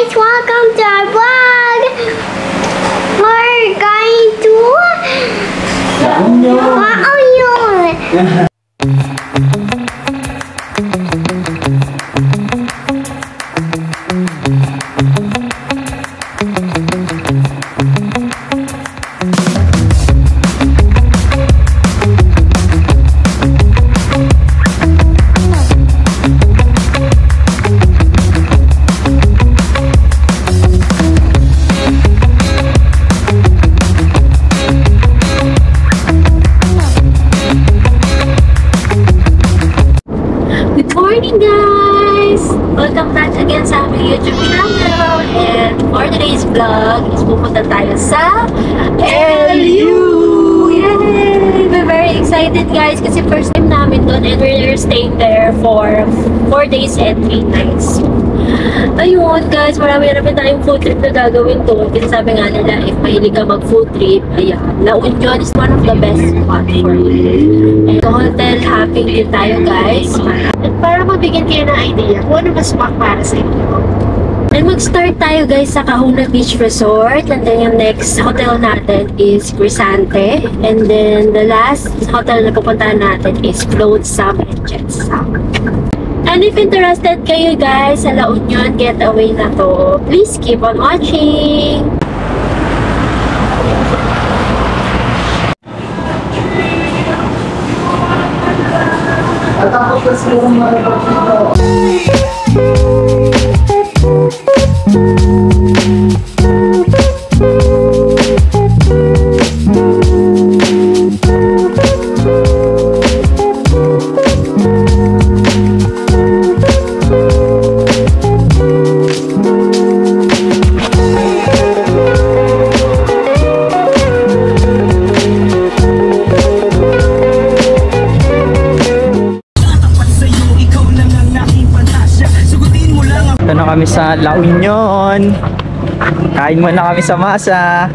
guys! Welcome to our vlog! We're going to... Wow, guys! Welcome back again sa aming YouTube channel, and for today's vlog is pupunta tayo sa LU! Yay! We're very excited guys kasi first time namin doon and we're staying there for 4 days and 3 nights. Ayun guys, marami na rin tayong food trip na gagawin doon kasi sabi nga nila if mahilig ka mag food trip, ayan, La Union is one of the best spot for you. And the hotel hopping din tayo guys. At para mabigyan kayo ng idea kung ano mas swak para sa inyo. And mag-start tayo guys sa Kahuna Beach Resort. And then yung next hotel natin is Crisante. And then the last hotel na pupuntahan natin is Float Sam and Jetsam. And if interested kayo guys sa La Union getaway na to, please keep on watching! At ako kasi yung marapag dito. Ito na kami sa La Union. Kain muna kami sa masa.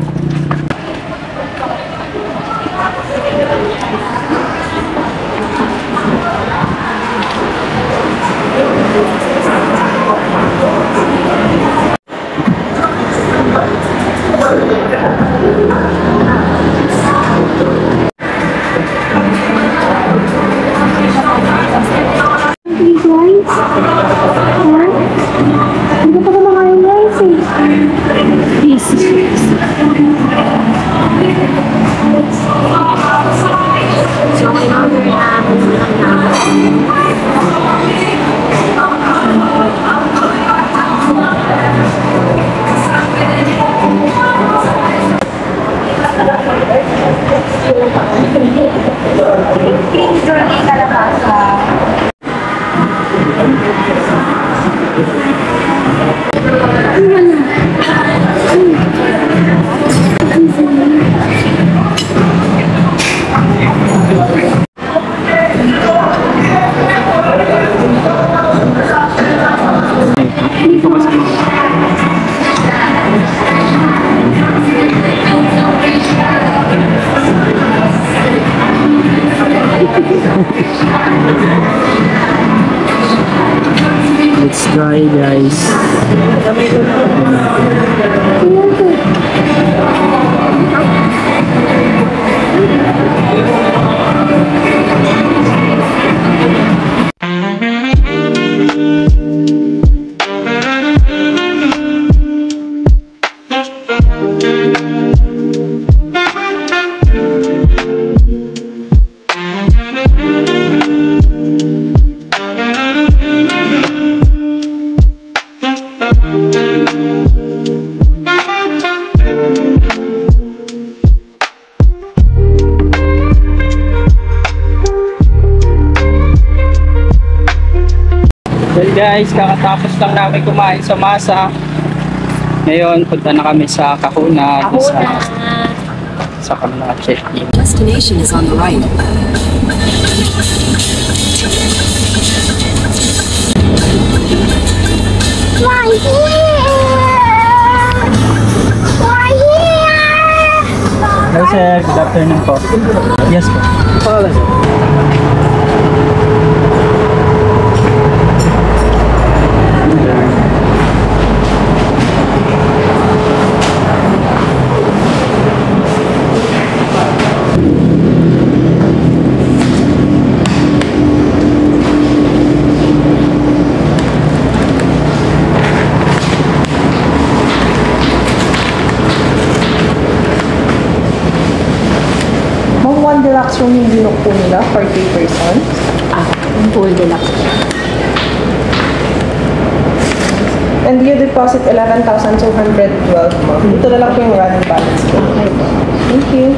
Let's try guys. Well guys, kakatapos lang namin kumain sa masa. Ngayon, punta na kami sa Kahuna. Sa kami naka-check-in. Destination is on the right. We're here! We're here! Hello sir, good afternoon po. Yes po. Hello sir. deluxe room yung binook po nila for 3 persons. Full deluxe. And you deposit 11,212 mo. Ito na lang po yung running balance ko. Okay po. Thank you.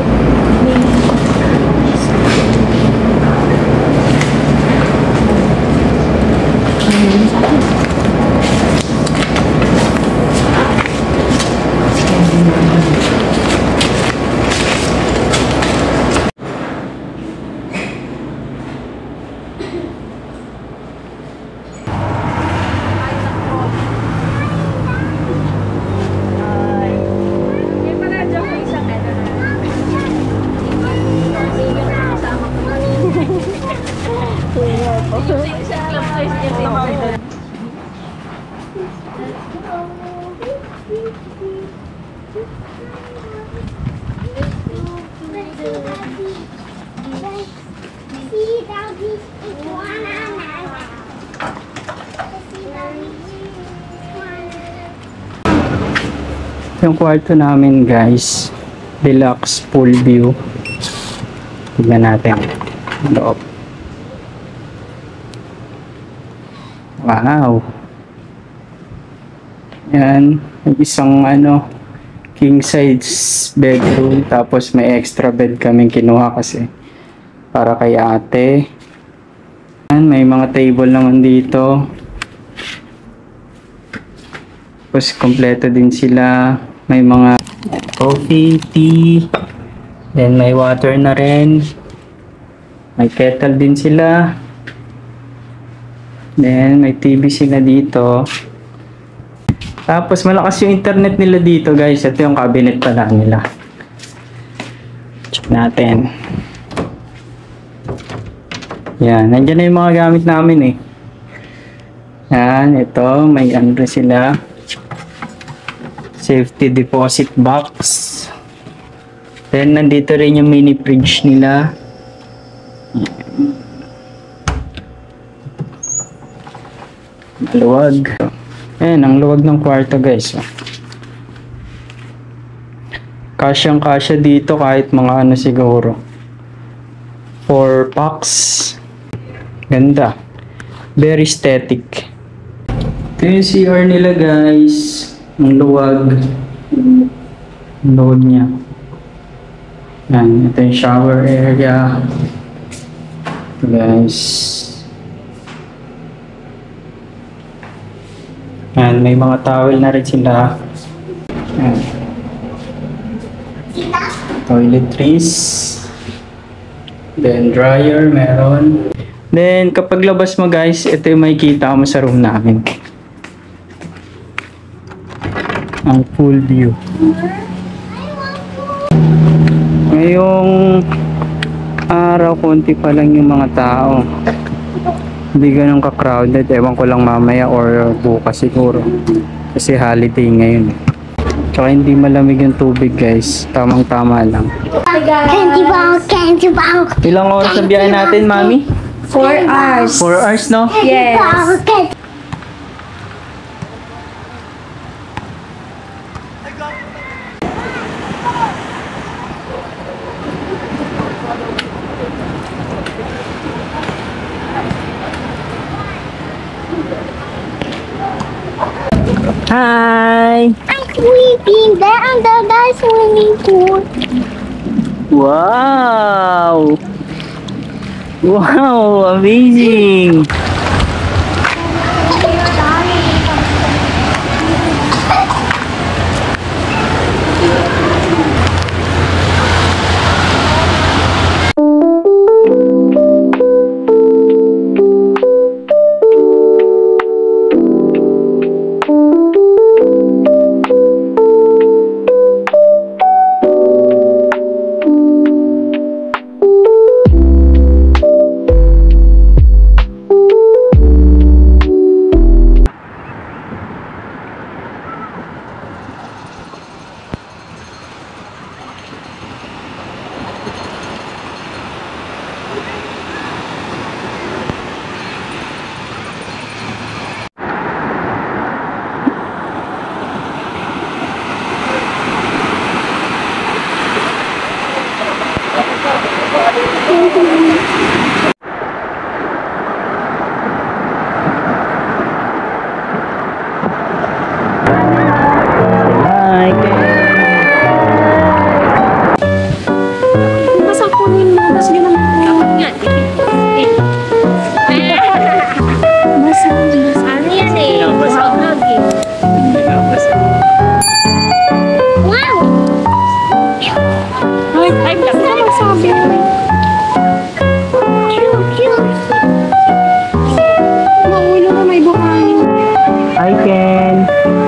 Yung kwarto namin guys, deluxe pool view. Tignan natin ang loob. Wow. Yan, may isang king size bedroom, tapos may extra bed kaming kinuha kasi para kay ate. Yan, may mga table naman dito. Tapos kompleto din sila. May mga coffee, tea, then may water na rin. May kettle din sila. Then may TV sila dito. Tapos malakas yung internet nila dito guys. Ito yung cabinet pala nila. Check natin. Yan, nandiyan na yung mga gamit namin eh. Yan, ito, may rin sila. Safety deposit box. Then nandito rin yung mini fridge nila. Maluwag. Ayan, ang luwag ng kwarto guys. Kasyang-kasya dito kahit mga siguro. 4 packs. Ganda. Very aesthetic. Ito yung CR nila guys. Ang luwag. Ang luwag niya. Yan. Ito yung shower area. Ito guys. Yan. May mga towel na rin sila. Yan. Toiletries. Then dryer meron. Then kapag labas mo guys, ito yung makikita mo sa room namin. Ang full view. Ngayong araw, konti pa lang yung mga tao. Hindi ganun ka-crowded. Ewan ko lang mamaya or bukas siguro. Kasi holiday ngayon. Tsaka hindi malamig yung tubig guys. Tamang-tama lang. Candy bar. Ilang oras ang biyahe natin, Mami? 4 hours. 4 hours, no? Yes. Hi! I'm sleeping there under the swimming pool. Wow! Wow! Amazing!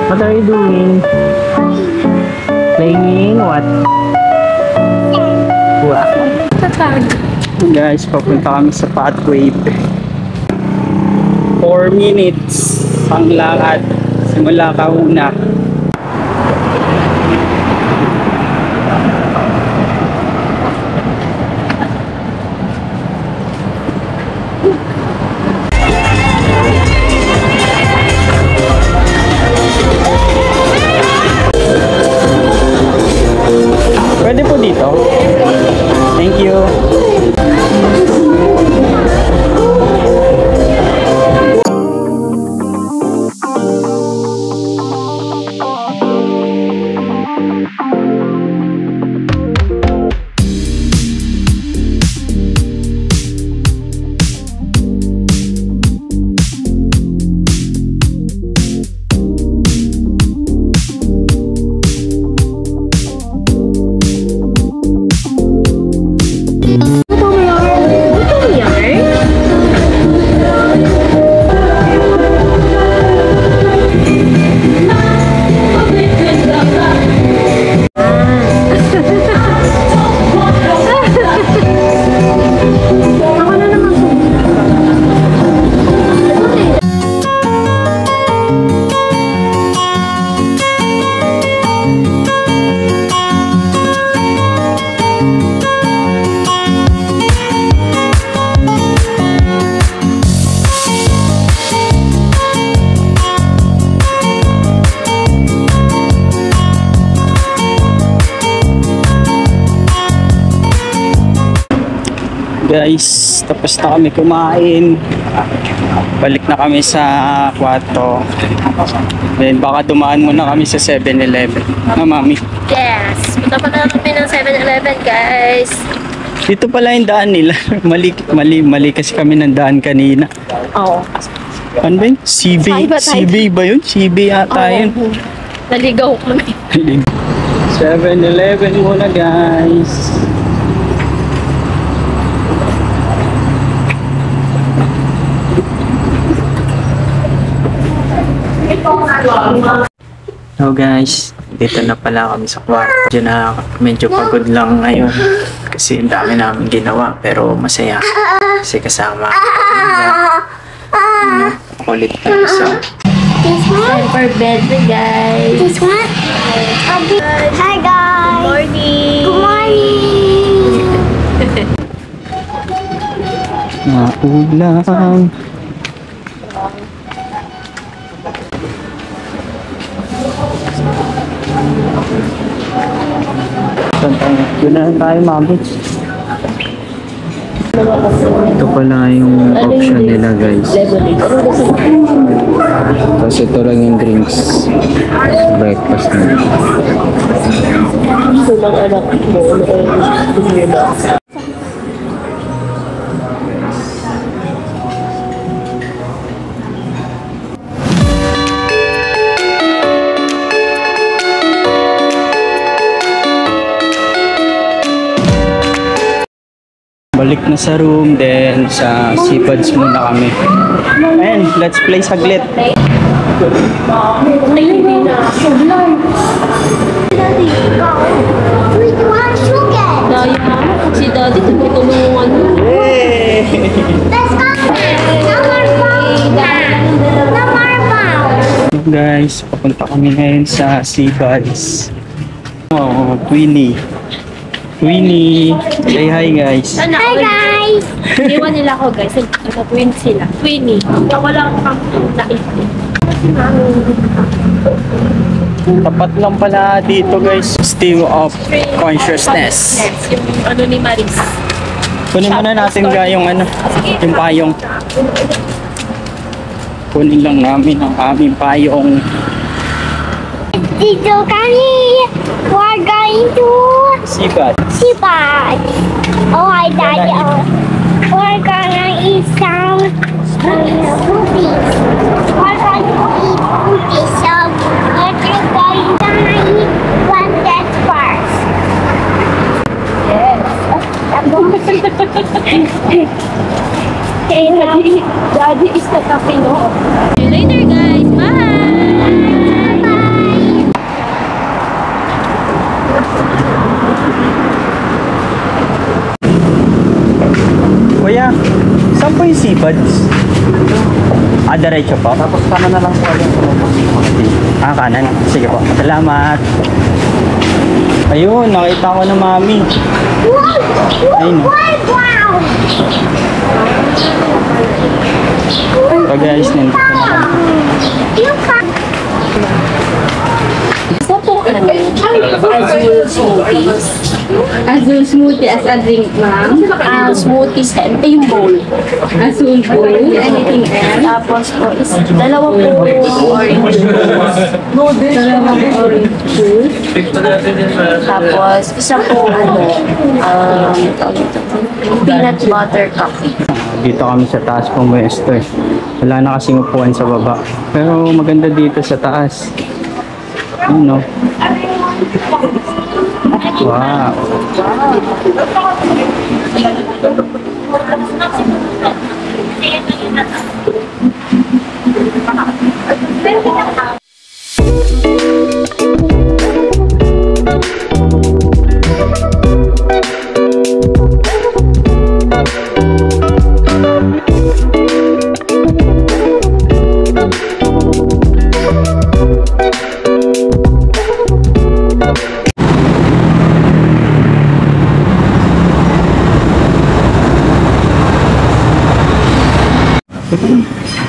What are you doing? Playing what? Wow. Guys, papunta kami sa pathway. 4 minutes ang lakad simula Kahuna. Pwede po dito. Thank you. Guys, tapos na kami kumain. Balik na kami sa kwarto. Then baka dumaan muna kami sa 7-Eleven. Na mami. Yes! Punta pa na kami ng 7-Eleven, guys. Dito pala yung daan nila. mali kasi kami ng daan kanina. Oo. Ano ba yun? CB ba yun? CB ata yun. Naligaw kami. 7-Eleven muna, guys. So guys, dito na pala kami sa kwarto. Medyo pagod lang ngayon kasi ang dami namin ginawa pero masaya kasi kasama kulit na isa. Time for bed na, guys. This one? Hi guys. Morning! Good morning. Maulan. Yun na tayo, mami. Ito pala yung option nila, guys. Tapos ito lang yung drinks. Breakfast na. Ito lang anak mo. Balik na sa room, then sa seafoods muna kami. And let's play saglit. Ay, hindi na. Daddy, go. We want sugar. Daya, si daddy tumutulungan mo. Yay! Let's go. Number 5. Guys, papunta kami ngayon sa seafoods. Oh, Queenie. Queenie, say hi guys. Hi guys. Iwan nila ako, guys. Twin sila. Twinnie. Ako lang ang nakita. Tapat lang pala dito guys. Stream of consciousness. Yung ano ni Maris. Kunin muna natin ga yung ano, yung payong. Kunin lang namin ang aming payong. Dito kami. We're going to Seafood. Sibad. Oh, hi Daddy. Oh. We're gonna eat some cookies. We're going to eat cookies. So we're just going to eat one that first. Yes. Hey, Daddy is the cafe, no? See you later, guys. Bye! Bye. yung seafods? Diretso po? Tapos kanan na lang po yung Kanan. Sige po. Salamat. Ayun, nakita ko na mami. Ayun. Wow! So guys, nandito na lang. Look at Isa po azul smoothies. Azul smoothie as a drink, ma'am. Smoothies and yung bowl. Azul bowl. Anything else? Tapos po is dalawa po orange juice. Dalawang orange juice. Tapos isa po peanut butter coffee. Dito kami sa taas pumuesto eh. Wala na kasing upuan sa baba. Pero maganda dito sa taas. Yun no. Wow.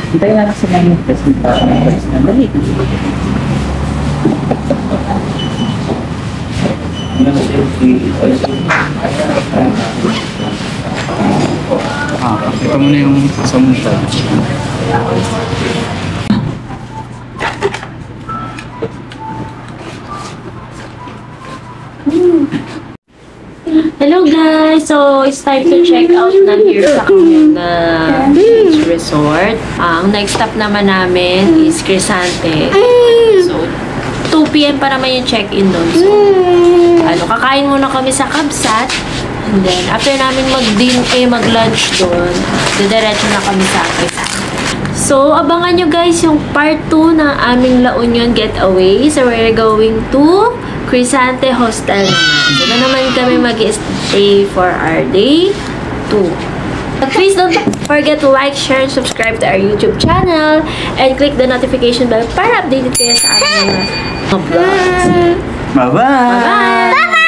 Hintayin na lang sila yung presentation. Dali. Ito muna yung samunta. Hello guys! So, it's time to check out na here sa kanyang beach resort. Ang next stop naman namin is Crisante. So, 2 p.m. pa naman yung check-in doon. So, kakain muna kami sa Kabsat. And then, after namin mag-lunch doon, didiretso na kami sa Crisante. So, abangan nyo guys yung part 2 ng aming La Union getaway. So, we're going to Crisante Hostel naman. So, na naman kami mag-stay for our day 2. But please don't forget to like, share, and subscribe to our YouTube channel. And click the notification bell para updated kayo sa aming mga vlogs. Bye-bye! Bye!